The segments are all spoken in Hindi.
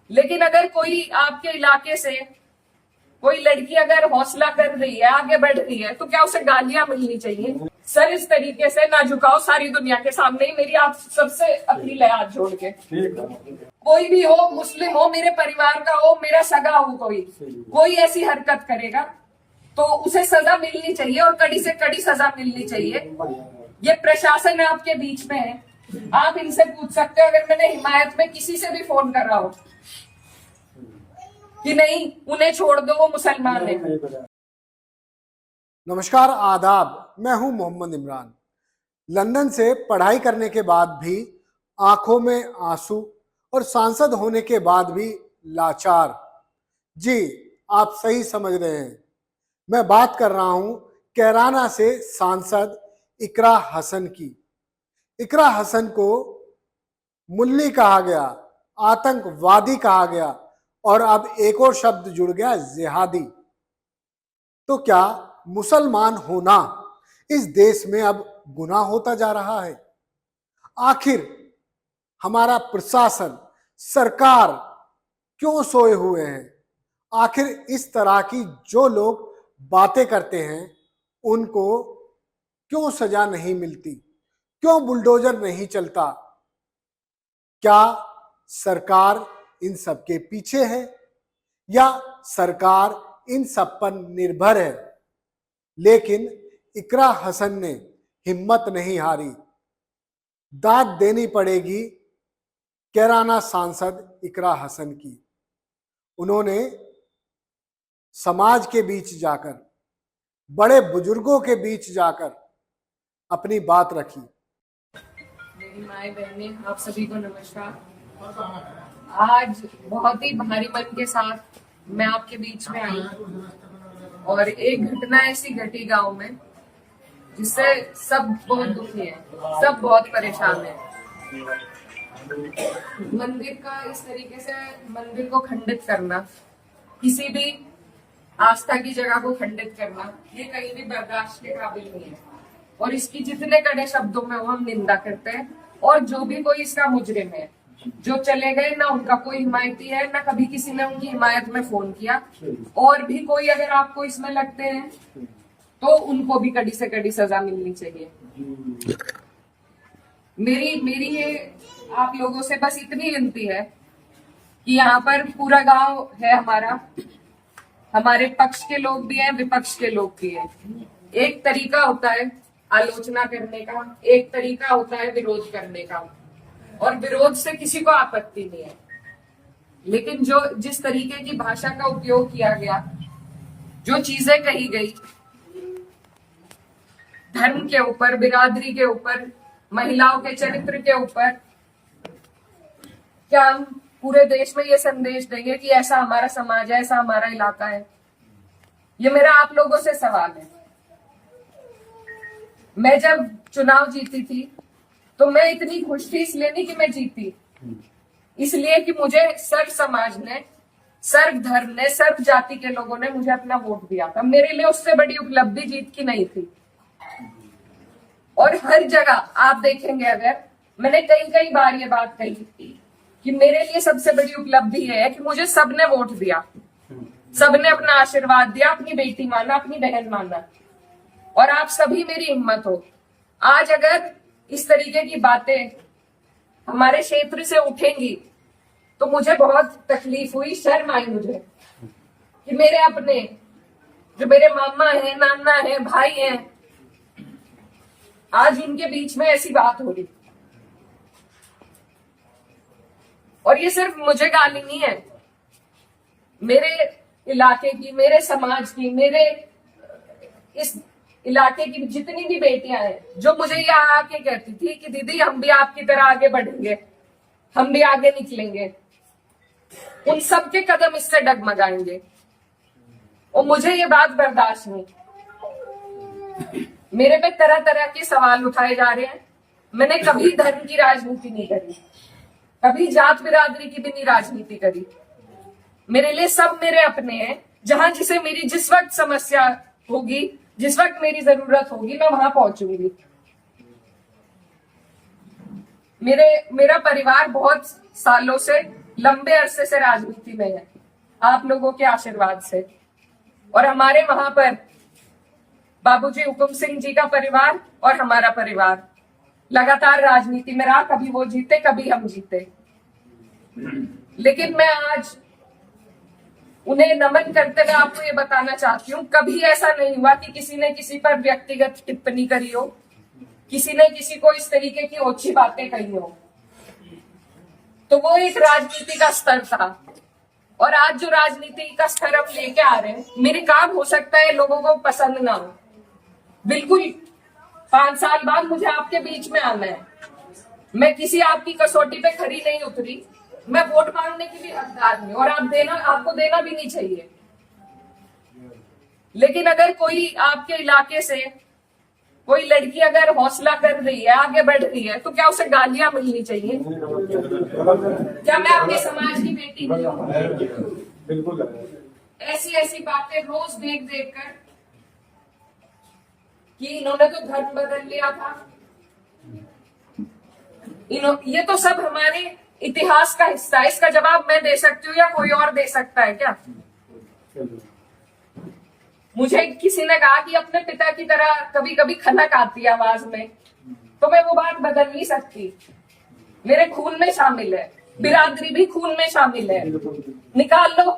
लेकिन अगर कोई आपके इलाके से कोई लड़की अगर हौसला कर रही है, आगे बढ़ रही है, तो क्या उसे गालियां मिलनी चाहिए? सर, इस तरीके से ना झुकाओ सारी दुनिया के सामने ही, मेरी आप सबसे अपील है हाथ जोड़ के। कोई भी हो, मुस्लिम हो, मेरे परिवार का हो, मेरा सगा हो, कोई ऐसी हरकत करेगा तो उसे सजा मिलनी चाहिए, और कड़ी से कड़ी सजा मिलनी चाहिए। ये प्रशासन आपके बीच में है, आप इनसे पूछ सकते हो। अगर मैंने हिमायत में किसी से भी फोन कर रहा हो कि नहीं उन्हें छोड़ दो, वो मुसलमान है। नमस्कार, आदाब। मैं हूं मोहम्मद इमरान। लंदन से पढ़ाई करने के बाद भी आंखों में आंसू और सांसद होने के बाद भी लाचार। जी, आप सही समझ रहे हैं, मैं बात कर रहा हूं कैराना से सांसद इकरा हसन की। इकरा हसन को मुल्ली कहा गया, आतंकवादी कहा गया, और अब एक और शब्द जुड़ गया, जिहादी। तो क्या मुसलमान होना इस देश में अब गुनाह होता जा रहा है? आखिर हमारा प्रशासन, सरकार क्यों सोए हुए हैं? आखिर इस तरह की जो लोग बातें करते हैं उनको क्यों सजा नहीं मिलती? क्यों बुलडोजर नहीं चलता? क्या सरकार इन सब के पीछे है या सरकार इन सब पर निर्भर है? लेकिन इकरा हसन ने हिम्मत नहीं हारी। दाद देनी पड़ेगी कैराना सांसद इकरा हसन की। उन्होंने समाज के बीच जाकर, बड़े बुजुर्गों के बीच जाकर अपनी बात रखी। मेरी माए बहने, आप सभी को नमस्कार। आज बहुत ही भारी मन के साथ मैं आपके बीच में आई, और एक घटना ऐसी घटी गांव में जिससे सब बहुत दुखी है, सब बहुत परेशान है। मंदिर का इस तरीके से मंदिर को खंडित करना, किसी भी आस्था की जगह को खंडित करना, ये कहीं भी बर्दाश्त के काबिल नहीं है, और इसकी जितने कड़े शब्दों में हम निंदा करते हैं। और जो भी कोई इसका मुजरिम है, जो चले गए, ना उनका कोई हिमायती है, ना कभी किसी ने उनकी हिमायत में फोन किया, और भी कोई अगर आपको इसमें लगते हैं तो उनको भी कड़ी से कड़ी सजा मिलनी चाहिए। मेरी ये आप लोगों से बस इतनी विनती है कि यहाँ पर पूरा गांव है हमारा, हमारे पक्ष के लोग भी हैं, विपक्ष के लोग भी हैं। एक तरीका होता है आलोचना करने का, एक तरीका होता है विरोध करने का, और विरोध से किसी को आपत्ति नहीं है। लेकिन जिस तरीके की भाषा का उपयोग किया गया, जो चीजें कही गई धर्म के ऊपर, बिरादरी के ऊपर, महिलाओं के चरित्र के ऊपर, क्या हम पूरे देश में ये संदेश देंगे कि ऐसा हमारा समाज है, ऐसा हमारा इलाका है? ये मेरा आप लोगों से सवाल है। मैं जब चुनाव जीती थी तो मैं इतनी खुश थी, इसलिए नहीं कि मैं जीती, इसलिए कि मुझे सर्व समाज ने, सर्व धर्म ने, सर्व जाति के लोगों ने मुझे अपना वोट दिया था। मेरे लिए उससे बड़ी उपलब्धि जीत की नहीं थी। और हर जगह आप देखेंगे, अगर मैंने कई बार ये बात कही कि मेरे लिए सबसे बड़ी उपलब्धि है कि मुझे सबने वोट दिया, सबने अपना आशीर्वाद दिया, अपनी बेटी माना, अपनी बहन माना, और आप सभी मेरी हिम्मत हो। आज अगर इस तरीके की बातें हमारे क्षेत्र से उठेंगी तो मुझे बहुत तकलीफ हुई, शर्म आई मुझे कि मेरे अपने, जो मेरे मामा है, नाना है, भाई हैं, आज उनके बीच में ऐसी बात हो रही। और ये सिर्फ मुझे गाली नहीं है, मेरे इलाके की, मेरे समाज की, मेरे इस इलाके की जितनी भी बेटियां हैं, जो मुझे ये आके कहती थी कि दीदी हम भी आपकी तरह आगे बढ़ेंगे, हम भी आगे निकलेंगे, उन सब के कदम इससे डगमगाएंगे। और मुझे ये बात बर्दाश्त नहीं। मेरे पे तरह तरह के सवाल उठाए जा रहे हैं। मैंने कभी धर्म की राजनीति नहीं करी, कभी जात बिरादरी की भी नहीं राजनीति करी। मेरे लिए सब मेरे अपने हैं। जहां जिसे मेरी जिस वक्त समस्या होगी, जिस वक्त मेरी जरूरत होगी, मैं वहां पहुंचूंगी। मेरा परिवार बहुत सालों से लंबे अरसे से राजनीति में है, आप लोगों के आशीर्वाद से। और हमारे वहां पर बाबूजी हुकुम सिंह जी का परिवार और हमारा परिवार लगातार राजनीति में रहा, कभी वो जीते कभी हम जीते। लेकिन मैं आज उन्हें नमन करते हुए आपको ये बताना चाहती हूँ, कभी ऐसा नहीं हुआ कि किसी ने किसी पर व्यक्तिगत टिप्पणी करी हो, किसी ने किसी को इस तरीके की ओछी बातें कही हो। तो वो एक राजनीति का स्तर था। और आज जो राजनीति का स्तर हम लेके आ रहे हैं, मेरे काम हो सकता है लोगों को पसंद ना हो, बिल्कुल 5 साल बाद मुझे आपके बीच में आना है, मैं किसी आपकी कसौटी पे खरी नहीं उतरी, मैं वोट मांगने की भी हकदार हूं और आपको देना भी नहीं चाहिए। लेकिन अगर कोई आपके इलाके से कोई लड़की अगर हौसला कर रही है, आगे बढ़ रही है, तो क्या उसे गालियां मिलनी चाहिए? क्या मैं आपके समाज की बेटी नहीं हूं? बिल्कुल। ऐसी ऐसी बातें रोज देख देख कर कि इन्होंने तो धर्म बदल लिया था, ये तो सब हमारे इतिहास का हिस्सा है। इसका जवाब मैं दे सकती हूँ या कोई और दे सकता है क्या? मुझे किसी ने कहा कि अपने पिता की तरह कभी कभी खनक आती है आवाज में, तो मैं वो बात बदल नहीं सकती। मेरे खून में शामिल है, बिरादरी भी खून में शामिल है। निकाल लो,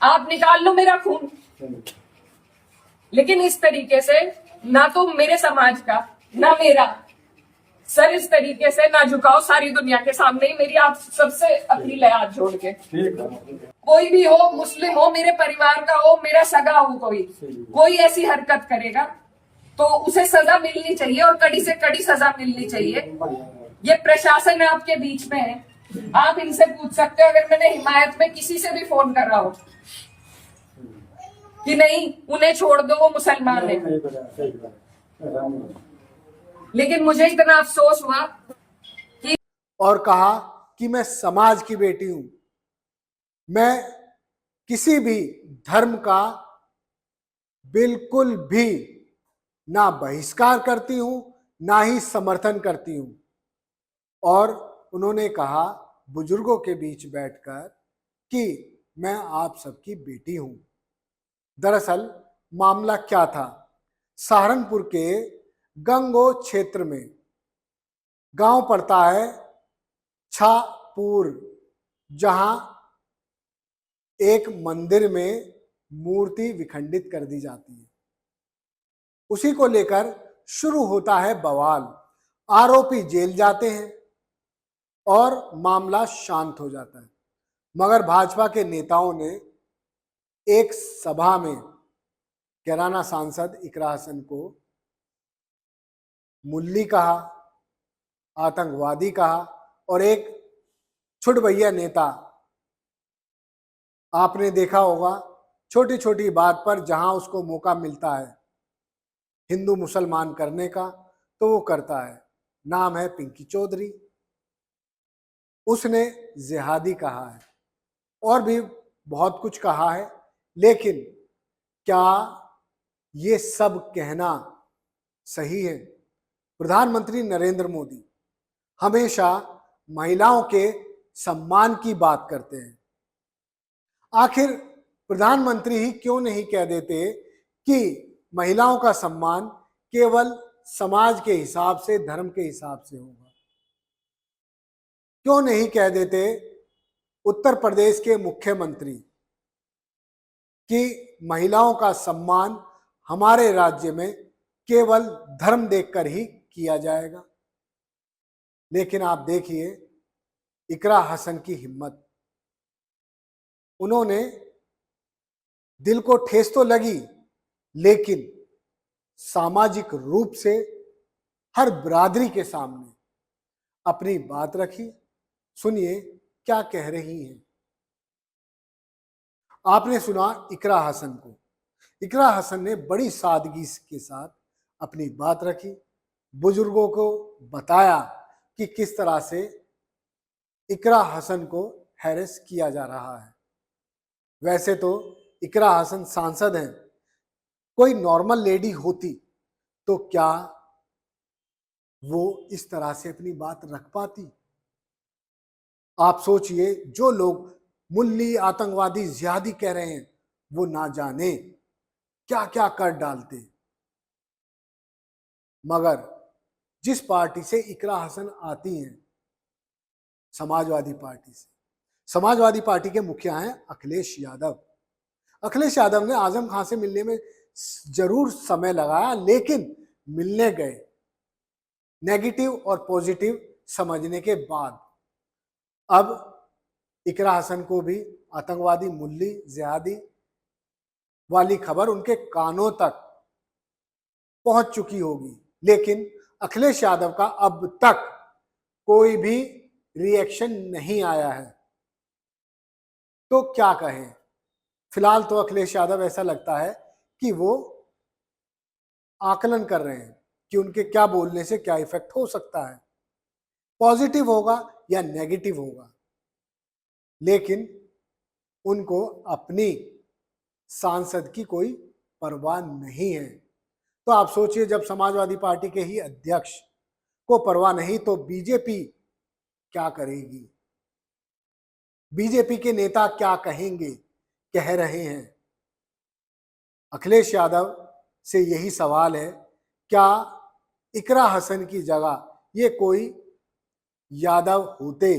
आप निकाल लो मेरा खून। लेकिन इस तरीके से ना तो मेरे समाज का ना मेरा सर इस तरीके से ना झुकाओ सारी दुनिया के सामने ही। मेरी आप सबसे अपील है हाथ जोड़ के, कोई भी हो, मुस्लिम हो, मेरे परिवार का हो, मेरा सगा हो, कोई ऐसी हरकत करेगा तो उसे सजा मिलनी चाहिए और कड़ी से कड़ी सजा मिलनी चाहिए। ये प्रशासन आपके बीच में है, आप इनसे पूछ सकते हो। अगर मैंने हिमायत में किसी से भी फोन कर रहा हो कि नहीं उन्हें छोड़ दो, वो मुसलमान है, लेकिन मुझे इतना अफसोस हुआ कि और कहा कि मैं समाज की बेटी हूं, मैं किसी भी धर्म का बिल्कुल भी ना बहिष्कार करती हूं ना ही समर्थन करती हूं। और उन्होंने कहा बुजुर्गों के बीच बैठकर कि मैं आप सबकी बेटी हूं। दरअसल मामला क्या था, सहारनपुर के गंगो क्षेत्र में गांव पड़ता है छापुर, जहां एक मंदिर में मूर्ति विखंडित कर दी जाती है। उसी को लेकर शुरू होता है बवाल, आरोपी जेल जाते हैं और मामला शांत हो जाता है। मगर भाजपा के नेताओं ने एक सभा में कैराना सांसद इकरा हसन को मुल्ली कहा, आतंकवादी कहा और एक छुटभैया नेता, आपने देखा होगा छोटी छोटी बात पर जहां उसको मौका मिलता है हिंदू मुसलमान करने का तो वो करता है, नाम है पिंकी चौधरी। उसने जिहादी कहा है और भी बहुत कुछ कहा है। लेकिन क्या ये सब कहना सही है? प्रधानमंत्री नरेंद्र मोदी हमेशा महिलाओं के सम्मान की बात करते हैं। आखिर प्रधानमंत्री ही क्यों नहीं कह देते कि महिलाओं का सम्मान केवल समाज के हिसाब से, धर्म के हिसाब से होगा? क्यों नहीं कह देते उत्तर प्रदेश के मुख्यमंत्री कि महिलाओं का सम्मान हमारे राज्य में केवल धर्म देखकर ही किया जाएगा? लेकिन आप देखिए इकरा हसन की हिम्मत, उन्होंने दिल को ठेस तो लगी लेकिन सामाजिक रूप से हर बिरादरी के सामने अपनी बात रखी। सुनिए क्या कह रही हैं। आपने सुना इकरा हसन को, इकरा हसन ने बड़ी सादगी के साथ अपनी बात रखी, बुजुर्गों को बताया कि किस तरह से इकरा हसन को हैरेस किया जा रहा है। वैसे तो इकरा हसन सांसद हैं, कोई नॉर्मल लेडी होती तो क्या वो इस तरह से अपनी बात रख पाती? आप सोचिए, जो लोग मुल्ली, आतंकवादी, जिहादी कह रहे हैं, वो ना जाने क्या क्या कर डालते। मगर जिस पार्टी से इकरा हसन आती हैं, समाजवादी पार्टी से, समाजवादी पार्टी के मुखिया हैं अखिलेश यादव। अखिलेश यादव ने आजम खान से मिलने में जरूर समय लगाया, लेकिन मिलने गए नेगेटिव और पॉजिटिव समझने के बाद अब इकरा हसन को भी आतंकवादी, मुल्ली, जिहादी वाली खबर उनके कानों तक पहुंच चुकी होगी। लेकिन अखिलेश यादव का अब तक कोई भी रिएक्शन नहीं आया है। तो क्या कहें, फिलहाल तो अखिलेश यादव ऐसा लगता है कि वो आकलन कर रहे हैं कि उनके क्या बोलने से क्या इफेक्ट हो सकता है, पॉजिटिव होगा या नेगेटिव होगा। लेकिन उनको अपनी सांसद की कोई परवाह नहीं है। तो आप सोचिए, जब समाजवादी पार्टी के ही अध्यक्ष को परवाह नहीं तो बीजेपी क्या करेगी? बीजेपी के नेता क्या कहेंगे, कह रहे हैं? अखिलेश यादव से यही सवाल है, क्या इकरा हसन की जगह ये कोई यादव होते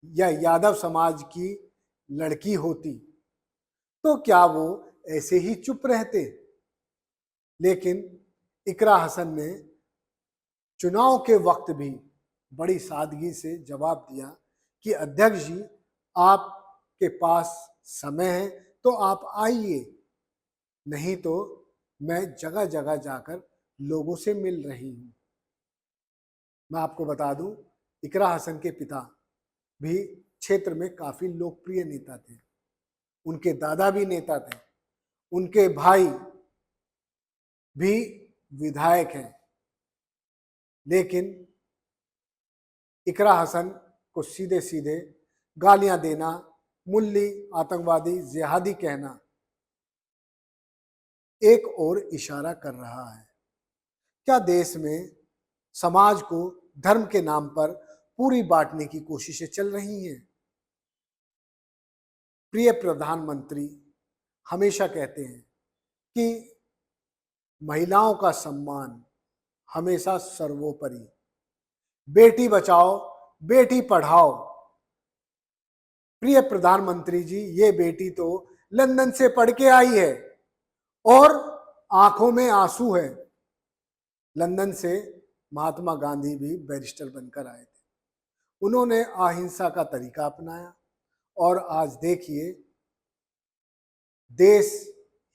या यादव समाज की लड़की होती तो क्या वो ऐसे ही चुप रहते? लेकिन इकरा हसन ने चुनाव के वक्त भी बड़ी सादगी से जवाब दिया कि अध्यक्ष जी, आपके पास समय है तो आप आइए, नहीं तो मैं जगह जगह जाकर लोगों से मिल रही हूं। मैं आपको बता दूं, इकरा हसन के पिता भी क्षेत्र में काफी लोकप्रिय नेता थे, उनके दादा भी नेता थे, उनके भाई भी विधायक हैं। लेकिन इकरा हसन को सीधे सीधे गालियां देना, मुल्ली, आतंकवादी, जिहादी कहना एक और इशारा कर रहा है। क्या देश में समाज को धर्म के नाम पर पूरी बांटने की कोशिशें चल रही हैं? प्रिय प्रधानमंत्री हमेशा कहते हैं कि महिलाओं का सम्मान हमेशा सर्वोपरि, बेटी बचाओ, बेटी पढ़ाओ। प्रिय प्रधानमंत्री जी, ये बेटी तो लंदन से पढ़ के आई है और आंखों में आंसू है। लंदन से महात्मा गांधी भी बैरिस्टर बनकर आए थे, उन्होंने अहिंसा का तरीका अपनाया और आज देखिए, देश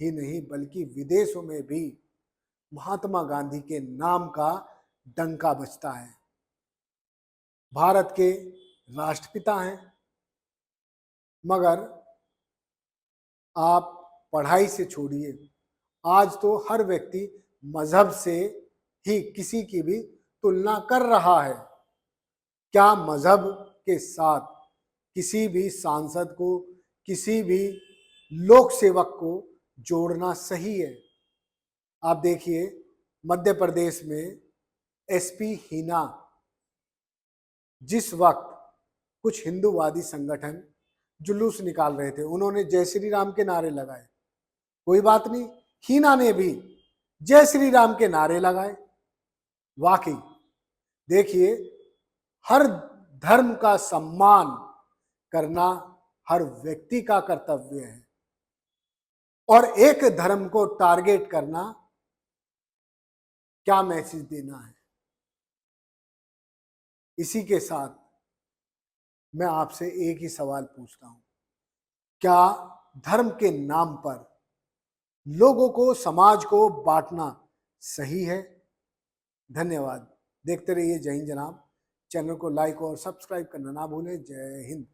ही नहीं बल्कि विदेशों में भी महात्मा गांधी के नाम का डंका बजता है। भारत के राष्ट्रपिता हैं, मगर आप पढ़ाई से छोड़िए, आज तो हर व्यक्ति मजहब से ही किसी की भी तुलना कर रहा है। क्या मजहब के साथ किसी भी सांसद को, किसी भी लोक सेवक को जोड़ना सही है? आप देखिए, मध्य प्रदेश में एसपी हिना, जिस वक्त कुछ हिंदूवादी संगठन जुलूस निकाल रहे थे, उन्होंने जय श्री राम के नारे लगाए। कोई बात नहीं, हिना ने भी जय श्री राम के नारे लगाए। वाकई देखिए, हर धर्म का सम्मान करना हर व्यक्ति का कर्तव्य है और एक धर्म को टारगेट करना क्या मैसेज देना है? इसी के साथ मैं आपसे एक ही सवाल पूछता हूं, क्या धर्म के नाम पर लोगों को, समाज को बांटना सही है? धन्यवाद। देखते रहिए जय हिंद जनाब। चैनल को लाइक और सब्सक्राइब करना ना भूलें। जय हिंद।